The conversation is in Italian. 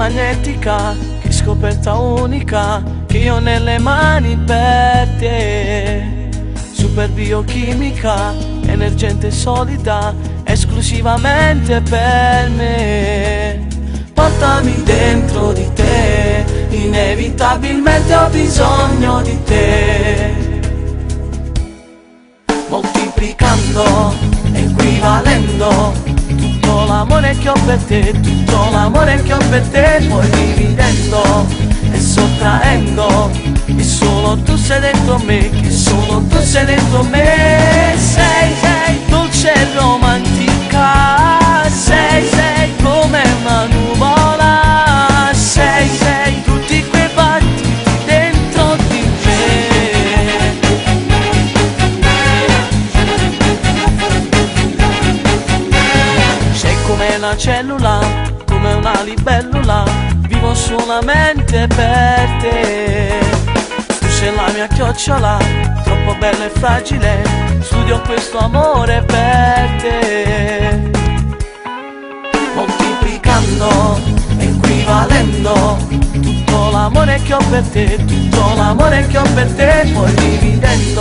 magnetica, che scoperta unica che io ho nelle mani per te. Super biochimica, emergente e solida, esclusivamente per me. Portami dentro di te, inevitabilmente ho bisogno di te. Moltiplicando, equivalendo, tutto l'amore che ho per te, tutto l'amore che ho per te, poi dividendo e sottraendo, che solo tu sei dentro me, che solo tu sei dentro me. Sei dolce e romantica, sei come una nuvola, sei tutti quei battiti dentro di me. Sei come una cellula, come una libellula, vivo solamente per te. Tu sei la mia chiocciola, troppo bella e fragile, studio questo amore per te. Moltiplicando, equivalendo, tutto l'amore che ho per te, tutto l'amore che ho per te, poi dividendo